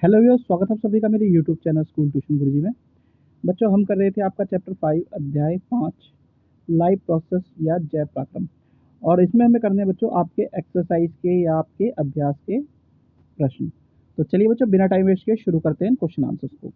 Hello viewers, स्वागत है आप सभी का मेरे यूट्यूब चैनल स्कूल ट्यूशन गुरुजी में। बच्चों, हम कर रहे थे आपका चैप्टर 5 अध्याय 5 लाइव प्रोसेस या जैव पराक्रम। और इसमें हमें करने हैं बच्चों आपके एक्सरसाइज के या आपके अभ्यास के प्रश्न। तो चलिए बच्चों, बिना टाइम वेस्ट किए शुरू करते हैं क्वेश्चन आंसर्स को।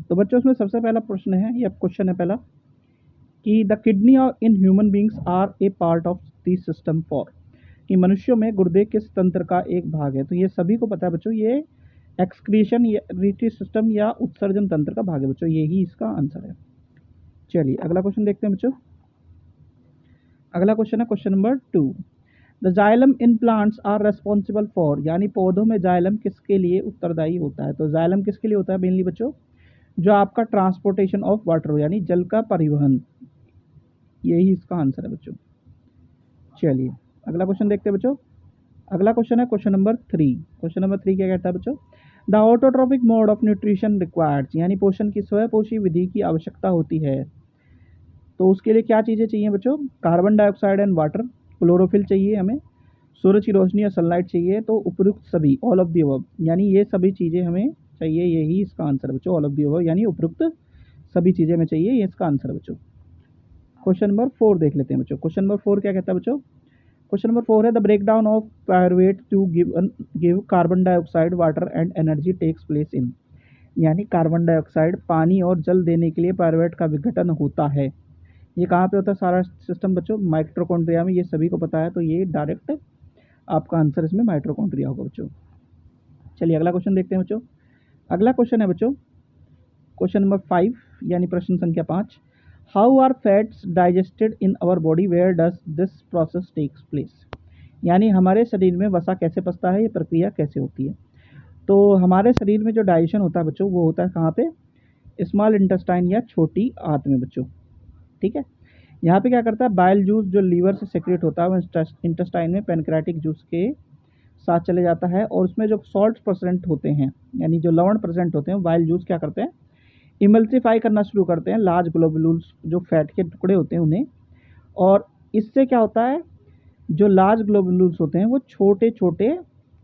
तो बच्चों, उसमें सबसे पहला प्रश्न है, या क्वेश्चन है पहला, कि the kidney in human beings are a part of the system for, कि मनुष्यों में गुर्दे किस तंत्र का एक भाग है। तो ये सभी को पता है बच्चों, ये एक्सक्रीशन या रिटरी सिस्टम या उत्सर्जन तंत्र का भाग है बच्चों, यही इसका आंसर है। चलिए अगला क्वेश्चन देखते हैं बच्चों। अगला क्वेश्चन है question number 2। The xylem in plants are responsible for, यानी पौधों में जाइलम किसके लिए उत्तरदायी होता है। तो जाइलम किसके लिए होता है मेनली बच्चों, जो आपका ट्रांसपोर्टेशन ऑफ वाटर हो, यानी जल का परिवहन, यही इसका आंसर है बच्चों। चलिए अगला क्वेश्चन देखते हैं बच्चों। अगला क्वेश्चन है क्वेश्चन नंबर 3। क्वेश्चन नंबर 3 क्या कहता है बच्चों, the autotrophic mode of nutrition required, यानी पोषण की स्वयपोषी विधि की आवश्यकता होती है। तो उसके लिए क्या चीज़ें चाहिए बच्चों, carbon dioxide and water, chlorophyll चाहिए हमें, सूरज की रोशनी और सनलाइट चाहिए। तो उपयुक्त सभी, ऑल ऑफ दी अबव, यानी ये सभी चीज़ें हमें चाहिए, यही इसका आंसर है बच्चों। ऑल ऑफ दी अबव यानी उपयुक्त सभी चीज़ें हमें चाहिए, ये इसका आंसर है बच्चों। क्वेश्चन नंबर 4 देख लेते हैं बच्चों। क्वेश्चन नंबर 4 क्या कहता है बच्चों, क्वेश्चन नंबर 4 है, the break down of pyruvate to give carbon dioxide water and energy takes place in, यानी कार्बन डाइऑक्साइड पानी और जल देने के लिए पायरुवेट का विघटन होता है। ये कहाँ पे होता है सारा सिस्टम बच्चों, माइटोकॉन्ड्रिया में, ये सभी को पता है। तो ये डायरेक्ट आपका आंसर इसमें माइटोकॉन्ड्रिया होगा बच्चों। चलिए अगला क्वेश्चन देखते हैं बच्चों। अगला क्वेश्चन है बच्चों क्वेश्चन नंबर 5, यानी प्रश्न संख्या 5। How are fats digested in our body, where does this process takes place, यानी हमारे शरीर में वसा कैसे पचता है, ये प्रक्रिया कैसे होती है। तो हमारे शरीर में जो डाइजेशन होता है बच्चों, वो होता है कहाँ पे, स्मॉल इंटेस्टाइन या छोटी आंत में बच्चों। ठीक है, यहाँ पे क्या करता है, बाइल जूस जो लीवर से सेक्रेट होता है वो इंटेस्टाइन में पैनक्रेटिक जूस के साथ चले जाता है, और उसमें जो सॉल्ट प्रेजेंट होते हैं, यानी जो लवण प्रेजेंट होते हैं, बाइल जूस क्या करते हैं, इमल्सीफाई करना शुरू करते हैं लार्ज ग्लोबुलस, जो फैट के टुकड़े होते हैं उन्हें। और इससे क्या होता है, जो लार्ज ग्लोबुलस होते हैं वो छोटे छोटे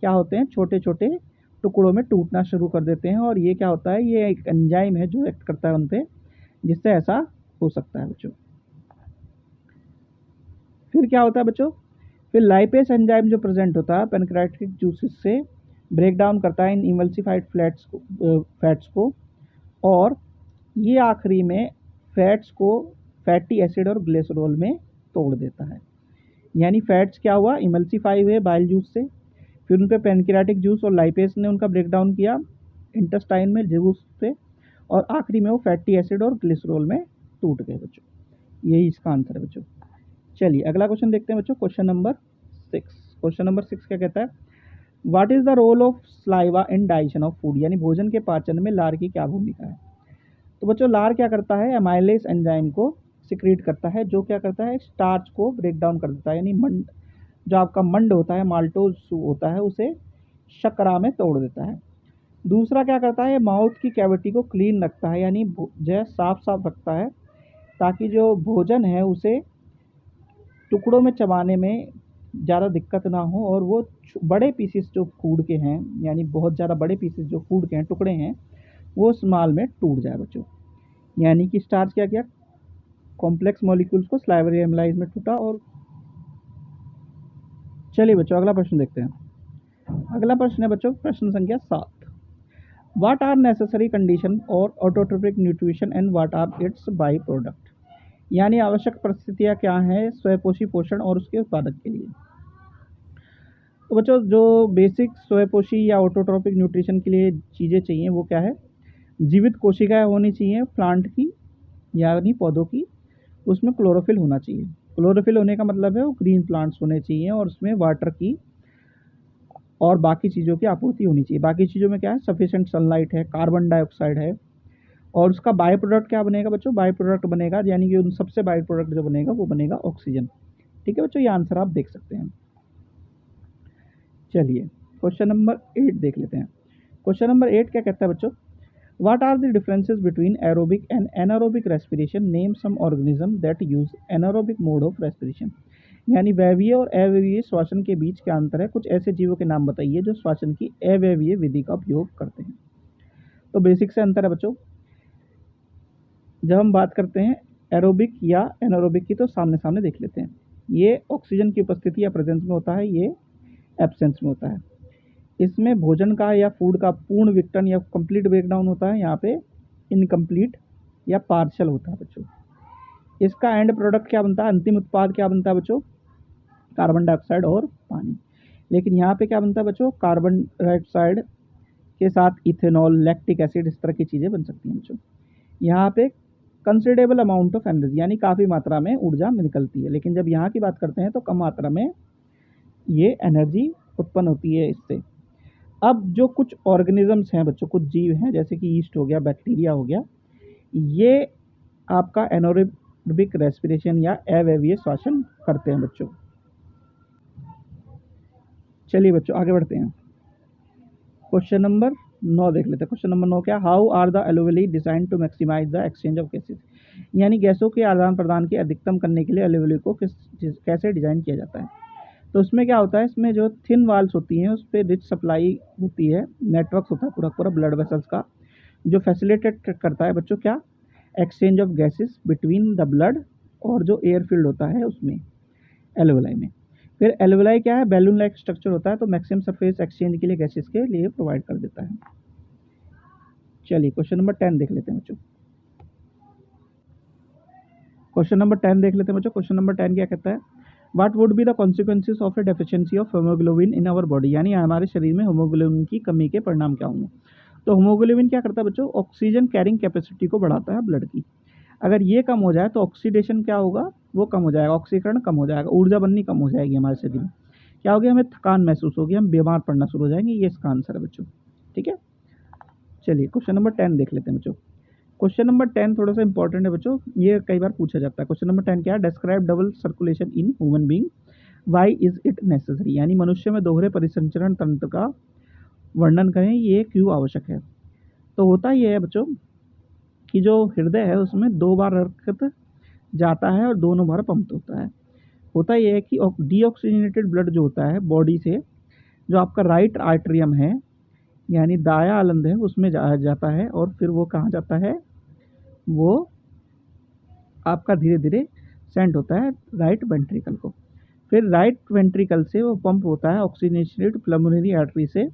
क्या होते हैं, छोटे छोटे टुकड़ों में टूटना शुरू कर देते हैं। और ये क्या होता है, ये एक एंजाइम है जो एक्ट करता है उन पे, जिससे ऐसा हो सकता है बच्चों। फिर क्या होता है बच्चों, फिर लाइपेस एंजाइम जो प्रेजेंट होता है पैनक्रेटिक जूसेस से ब्रेक डाउन करता है इन इमल्सिफाइड फैट्स को, और ये आखिरी में फैट्स को फैटी एसिड और ग्लिसरॉल में तोड़ देता है। यानी फैट्स क्या हुआ, इमल्सिफाई हुए बाइल जूस से, फिर उन पे पैनक्रेटिक जूस और लाइपेस ने उनका ब्रेक डाउन किया इंटेस्टाइन में जूस से, और आखिरी में वो फैटी एसिड और ग्लिसरॉल में टूट गए बच्चों। यही इसका आंसर है बच्चों। चलिए अगला क्वेश्चन देखते हैं बच्चों, क्वेश्चन नंबर 6। क्वेश्चन नंबर 6 क्या कहता है, what is the role of saliva in digestion of food, यानी भोजन के पाचन में लार की क्या भूमिका है। तो बच्चों, लार क्या करता है, एमाइलेज एंजाइम को सिक्रीट करता है, जो क्या करता है, स्टार्च को ब्रेक डाउन कर देता है, यानी मंड, जो आपका मंड होता है, माल्टोज होता है, उसे शर्करा में तोड़ देता है। दूसरा क्या करता है, माउथ की कैविटी को क्लीन रखता है, यानी जो है साफ साफ रखता है, ताकि जो भोजन है उसे टुकड़ों में चबाने में ज़्यादा दिक्कत ना हो, और वो बड़े पीसेस जो फूड के हैं, यानी बहुत ज़्यादा बड़े पीसेस जो फूड के हैं, टुकड़े हैं, वो स्मॉल में टूट जाए बच्चों। यानी कि स्टार्च क्या किया, कॉम्प्लेक्स मॉलिक्यूल्स को स्लाइवरी एमाइलेज में टूटा। और चलिए बच्चों अगला प्रश्न देखते हैं। अगला प्रश्न है बच्चों प्रश्न संख्या 7। What are necessary condition for autotrophic nutrition and what are its byproduct, यानी आवश्यक परिस्थितियाँ क्या हैं स्वयपोषी पोषण और उसके उत्पादक के लिए। तो बच्चों, जो बेसिक स्वयपोषी या ऑटोट्रोपिक न्यूट्रिशन के लिए चीज़ें चाहिए वो क्या है, जीवित कोशिकाएं होनी चाहिए प्लांट की, यानी पौधों की, उसमें क्लोरोफिल होना चाहिए। क्लोरोफिल होने का मतलब है वो ग्रीन प्लांट्स होने चाहिए, और उसमें वाटर की और बाकी चीज़ों की आपूर्ति होनी चाहिए। बाकी चीज़ों में क्या है, सफिशिएंट सनलाइट है, कार्बन डाइऑक्साइड है, और उसका बाई प्रोडक्ट क्या बनेगा बच्चों, बाई प्रोडक्ट बनेगा, यानी कि उन सबसे बाई प्रोडक्ट जो बनेगा वो बनेगा ऑक्सीजन। ठीक है बच्चों, ये आंसर आप देख सकते हैं। चलिए क्वेश्चन नंबर 8 देख लेते हैं। क्वेश्चन नंबर 8 क्या कहता है बच्चों, what are the differences between aerobic and anaerobic respiration, name some organism that use anaerobic mode of respiration, यानी वैवीय और अवैवीय श्वसन के बीच क्या अंतर है? कुछ ऐसे जीवों के नाम बताइए जो श्वसन की अवैवीय विधि का उपयोग करते हैं। तो बेसिक से अंतर है बच्चों। जब हम बात करते हैं एरोबिक या एनारोबिक की, तो सामने सामने देख लेते हैं। ये ऑक्सीजन की उपस्थिति या प्रेजेंस में होता है, ये एब्सेंस में होता है। इसमें भोजन का या फूड का पूर्ण विघटन या कंप्लीट ब्रेकडाउन होता है, यहाँ पे इनकम्प्लीट या पार्शियल होता है बच्चों। इसका एंड प्रोडक्ट क्या बनता है? अंतिम उत्पाद क्या बनता है बच्चों? कार्बन डाइऑक्साइड और पानी। लेकिन यहाँ पे क्या बनता है बच्चों? कार्बन डाइऑक्साइड के साथ इथेनॉल, लैक्टिक एसिड, इस तरह की चीज़ें बन सकती हैं बच्चों। यहाँ पे कंसिडरेबल अमाउंट ऑफ एनर्जी, यानी काफ़ी मात्रा में ऊर्जा निकलती है। लेकिन जब यहाँ की बात करते हैं तो कम मात्रा में ये एनर्जी उत्पन्न होती है इससे। अब जो कुछ ऑर्गेनिजम्स हैं बच्चों, कुछ जीव हैं, जैसे कि ईस्ट हो गया, बैक्टीरिया हो गया, ये आपका एनारोबिक रेस्पिरेशन या अवैवीय श्वसन करते हैं बच्चों। चलिए बच्चों आगे बढ़ते हैं। क्वेश्चन नंबर 9 देख लेते हैं। क्वेश्चन नंबर 9 क्या? How are the alveoli design to maximise the exchange of gases, यानी गैसों के आदान प्रदान के अधिकतम करने के लिए एलोवेली को कैसे डिजाइन किया जाता है? तो उसमें क्या होता है, इसमें जो थिन वाल्स होती हैं उस पर रिच सप्लाई होती है, नेटवर्क होता है पूरा पूरा ब्लड वेसल्स का, जो फैसिलिटेट करता है बच्चों क्या? Exchange of gases between the blood और जो एयर फील्ड होता है उसमें, एलोवेलाई में। फिर एलोवेलाई क्या है? बैलून लाइक स्ट्रक्चर होता है, तो मैक्सिमम सरफेस एक्सचेंज के लिए गैसेस के लिए प्रोवाइड कर देता है। चलिए क्वेश्चन नंबर 10 देख लेते हैं बच्चों। क्वेश्चन नंबर 10 देख लेते हैं बच्चों। क्वेश्चन नंबर 10 क्या कहता है? What would be the consequences of a deficiency of haemoglobin in our body, यानी हमारे शरीर में हीमोग्लोबिन की कमी के परिणाम क्या होंगे? तो हीमोग्लोबिन क्या करता है बच्चों? ऑक्सीजन कैरिंग कैपेसिटी को बढ़ाता है ब्लड की। अगर ये कम हो जाए तो ऑक्सीडेशन क्या होगा? वो कम हो जाएगा, ऑक्सीकरण कम हो जाएगा, ऊर्जा बननी कम हो जाएगी हमारे शरीर में। क्या होगी? हमें थकान महसूस होगी, हम बीमार पड़ना शुरू हो जाएंगे। ये इसका आंसर है बच्चों। ठीक है, चलिए क्वेश्चन नंबर 10 देख लेते हैं बच्चों। क्वेश्चन नंबर 10 थोड़ा सा इंपॉर्टेंट है बच्चों, ये कई बार पूछा जाता है। क्वेश्चन नंबर 10 क्या है? Describe double circulation in human being, why is it necessary, यानी मनुष्य में दोहरे परिसंचरण तंत्र का वर्णन करें, ये क्यों आवश्यक है? तो होता ये है बच्चों कि जो हृदय है उसमें 2 बार रक्त जाता है और दोनों बार पंप होता है। होता यह है कि डीऑक्सीजनेटेड ब्लड जो होता है बॉडी से, जो आपका राइट आर्टरियम है यानी दाया अलिंद है, उसमें जाता है, और फिर वो कहाँ जाता है? वो आपका धीरे धीरे सेंड होता है राइट वेंट्रिकल को। फिर राइट वेंट्रिकल से वो पंप होता है ऑक्सीजनेटेड पल्मोनरी आर्टरी से,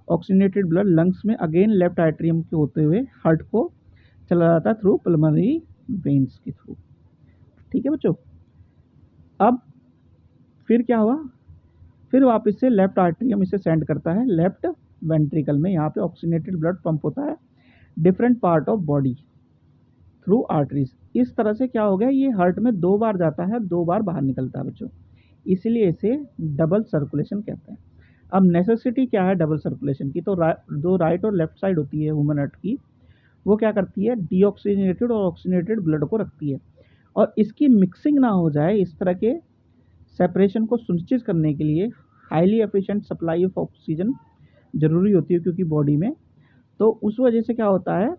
ऑक्सीजनेटेड ब्लड लंग्स में अगेन लेफ्ट आर्टरियम के होते हुए हार्ट को चला जाता है थ्रू पल्मोनरी वेन्स के थ्रू। ठीक है बच्चों। अब फिर क्या हुआ? फिर वापस से लेफ्ट आर्टरियम इसे सेंड करता है लेफ्ट वेंट्रिकल में, यहाँ पे ऑक्सीजनेटेड ब्लड पंप होता है different part of body through arteries. इस तरह से क्या हो गया? ये हार्ट में 2 बार जाता है, 2 बार बाहर निकलता है बच्चों, इसलिए इसे डबल सर्कुलेशन कहते हैं। अब नेसेसिटी क्या है डबल सर्कुलेशन की? तो दो राइट और लेफ्ट साइड होती है ह्यूमन हार्ट की, वो क्या करती है? डीऑक्सीजनेटेड और ऑक्सीजनेटेड ब्लड को रखती है, और इसकी मिक्सिंग ना हो जाए इस तरह के सेपरेशन को सुनिश्चित करने के लिए highly efficient supply of oxygen जरूरी होती है, क्योंकि बॉडी में, तो उस वजह से क्या होता है?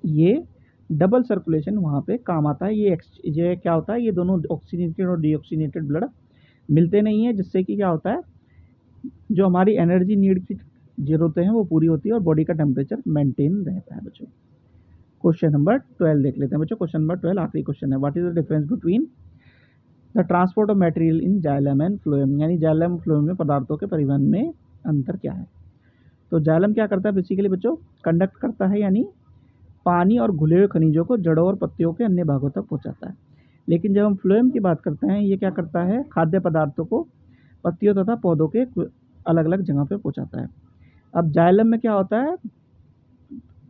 ये डबल सर्कुलेशन वहाँ पे काम आता है। ये क्या होता है? ये दोनों ऑक्सीजनेटेड और डीऑक्सीजनेटेड ब्लड मिलते नहीं है, जिससे कि क्या होता है? जो हमारी एनर्जी नीड की जरूरतें हैं वो पूरी होती है और बॉडी का टेम्परेचर मेंटेन रहता है बच्चों। क्वेश्चन नंबर 12 देख लेते हैं बच्चों। क्वेश्चन नंबर 12 आखिरी क्वेश्चन है। What is the difference between the transport of material in xylem and phloem, यानी जाइलम और फ्लोएम में पदार्थों के परिवहन में अंतर क्या है? तो जाइलम क्या करता है बेसिकली बच्चों? कंडक्ट करता है, यानी पानी और घुले हुए खनिजों को जड़ों और पत्तियों के अन्य भागों तक पहुंचाता है। लेकिन जब हम फ्लोएम की बात करते हैं, ये क्या करता है? खाद्य पदार्थों को पत्तियों तथा पौधों के अलग अलग जगह पे पहुंचाता है। अब जाइलम में क्या होता है?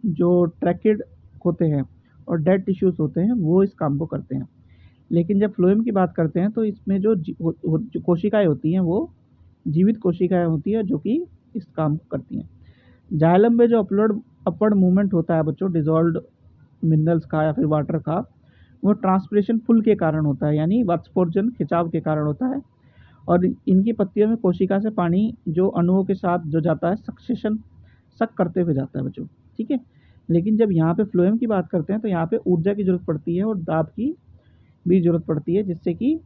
जो ट्रैकेड होते हैं और डेड टिश्यूज होते हैं वो इस काम को करते हैं। लेकिन जब फ्लोएम की बात करते हैं तो इसमें जो कोशिकाएं होती हैं वो जीवित कोशिकाएं होती हैं जो कि इस काम को करती हैं। जाइलम में जो अपवर्ड मूवमेंट होता है बच्चों डिजॉल्व्ड मिनरल्स का या फिर वाटर का, वो ट्रांसपिरेशन पुल के कारण होता है, यानी वाष्पोर्जन खिंचाव के कारण होता है। और इनकी पत्तियों में कोशिका से पानी जो अणुओं के साथ जो जाता है सक्सेशन सक करते हुए जाता है बच्चों। ठीक है। लेकिन जब यहाँ पे फ्लोएम की बात करते हैं तो यहाँ पे ऊर्जा की जरूरत पड़ती है और दाब की भी जरूरत पड़ती है, जिससे कि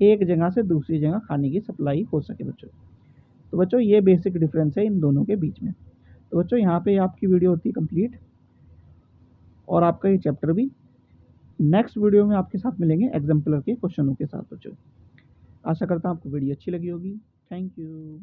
एक जगह से दूसरी जगह खाने की सप्लाई हो सके बच्चों। तो बच्चों ये बेसिक डिफरेंस है इन दोनों के बीच में। तो बच्चों यहाँ पे आपकी वीडियो होती है कंप्लीट और आपका ये चैप्टर भी। नेक्स्ट वीडियो में आपके साथ मिलेंगे एग्जाम्पलर के क्वेश्चनों के साथ बच्चों। आशा करता हूँ आपको वीडियो अच्छी लगी होगी। Thank you.